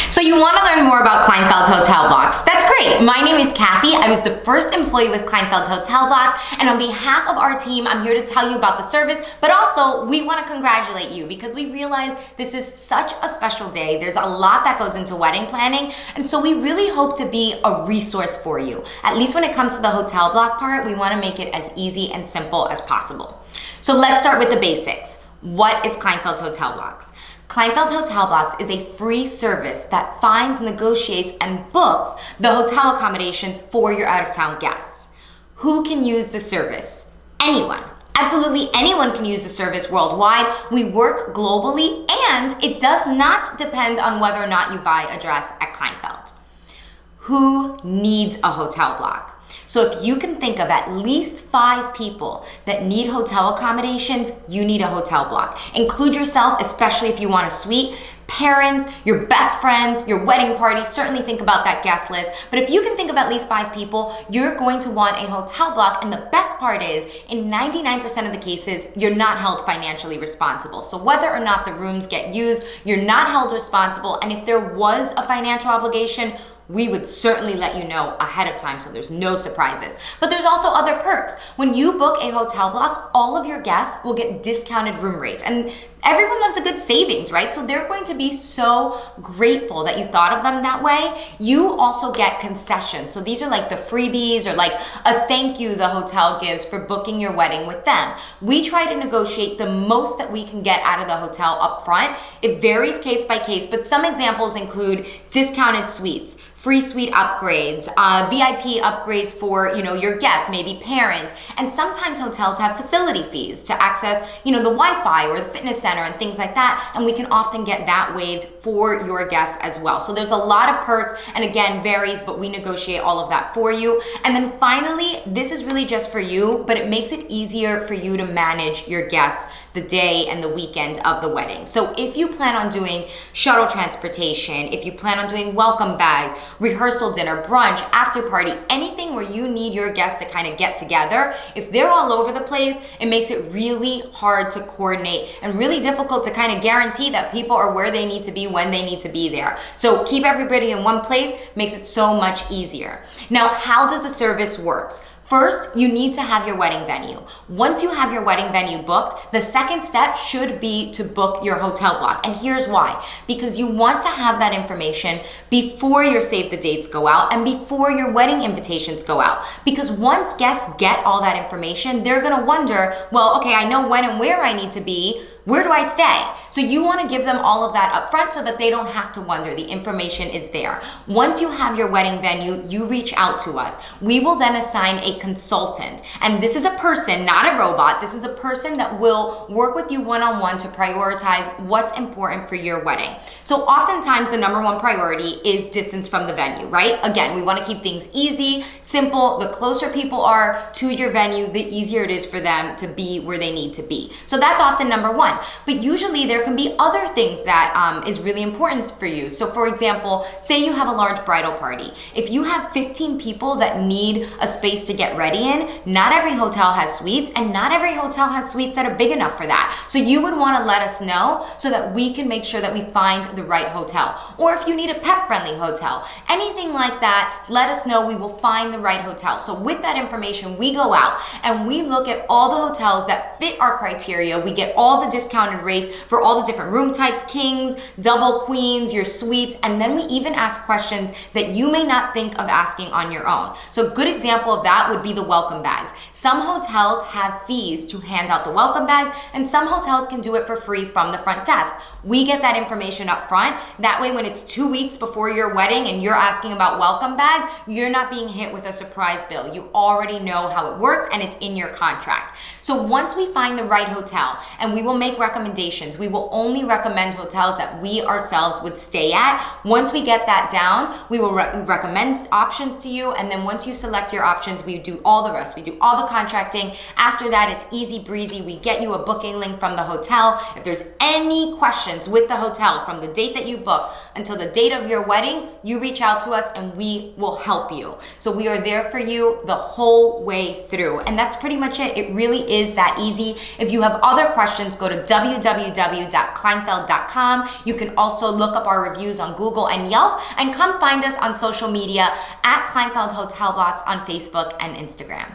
So you want to learn more about Kleinfeld Hotel Blocks? That's great. My name is Kathy. I was the first employee with Kleinfeld Hotel Blocks, and on behalf of our team, I'm here to tell you about the service, but also we want to congratulate you because we realize this is such a special day. There's a lot that goes into wedding planning, and so we really hope to be a resource for you. At least when it comes to the hotel block part, we want to make it as easy and simple as possible. So let's start with the basics. What is Kleinfeld Hotel Blocks? Kleinfeld Hotel Blocks is a free service that finds, negotiates, and books the hotel accommodations for your out-of-town guests. Who can use the service? Anyone. Absolutely anyone can use the service worldwide. We work globally, and it does not depend on whether or not you buy a dress at Kleinfeld. Who needs a hotel block? So if you can think of at least 5 people that need hotel accommodations, you need a hotel block. Include yourself, especially if you want a suite. Parents, your best friends, your wedding party, certainly think about that guest list. But if you can think of at least 5 people, you're going to want a hotel block. And the best part is, in 99% of the cases, you're not held financially responsible. So whether or not the rooms get used, you're not held responsible. And if there was a financial obligation, we would certainly let you know ahead of time so there's no surprises. But there's also other perks. When you book a hotel block, all of your guests will get discounted room rates. And everyone loves a good savings, right? So they're going to be so grateful that you thought of them that way. You also get concessions. So these are like the freebies or like a thank you the hotel gives for booking your wedding with them. We try to negotiate the most that we can get out of the hotel up front. It varies case by case, but some examples include discounted suites, free suite upgrades, VIP upgrades for your guests, maybe parents, and sometimes hotels have facility fees to access the Wi-Fi or the fitness center and things like that, and we can often get that waived for your guests as well. So there's a lot of perks, and again, varies, but we negotiate all of that for you. And then finally, this is really just for you, but it makes it easier for you to manage your guests the day and the weekend of the wedding. So if you plan on doing shuttle transportation, if you plan on doing welcome bags, rehearsal dinner, brunch, after party, anything where you need your guests to kind of get together, if they're all over the place, it makes it really hard to coordinate and really difficult to kind of guarantee that people are where they need to be when they need to be there. So keep everybody in one place makes it so much easier. Now, how does the service work? First, you need to have your wedding venue. Once you have your wedding venue booked, the second step should be to book your hotel block. And here's why. Because you want to have that information before your save the dates go out and before your wedding invitations go out. Because once guests get all that information, they're gonna wonder, well, okay, I know when and where I need to be. Where do I stay? So you want to give them all of that up front so that they don't have to wonder. The information is there. Once you have your wedding venue, you reach out to us. We will then assign a consultant. And this is a person, not a robot. This is a person that will work with you one-on-one to prioritize what's important for your wedding. So oftentimes the number one priority is distance from the venue, right? Again, we want to keep things easy, simple. The closer people are to your venue, the easier it is for them to be where they need to be. So that's often number one. But usually there can be other things that is really important for you. So for example, say you have a large bridal party. If you have 15 people that need a space to get ready in, not every hotel has suites, and not every hotel has suites that are big enough for that. So you would want to let us know so that we can make sure that we find the right hotel. Or if you need a pet-friendly hotel, anything like that, let us know. We will find the right hotel. So with that information, we go out and we look at all the hotels that fit our criteria. We get all the discounted rates for all the different room types, kings, double, queens, your suites, and then we even ask questions that you may not think of asking on your own. So a good example of that would be the welcome bags. Some hotels have fees to hand out the welcome bags, and some hotels can do it for free from the front desk. We get that information up front. That way, when it's 2 weeks before your wedding and you're asking about welcome bags, you're not being hit with a surprise bill. You already know how it works and it's in your contract. So once we find the right hotel, and we will make recommendations, we will only recommend hotels that we ourselves would stay at. Once we get that down, we will recommend options to you, and then once you select your options, we do all the rest. We do all the contracting. After that, it's easy breezy. We get you a booking link from the hotel. If there's any questions with the hotel from the date that you book until the date of your wedding, you reach out to us and we will help you. So we are there for you the whole way through. And that's pretty much it. It really is that easy. If you have other questions, go to to www.kleinfeld.com. You can also look up our reviews on Google and Yelp, and come find us on social media at Kleinfeld Hotel Blocks on Facebook and Instagram.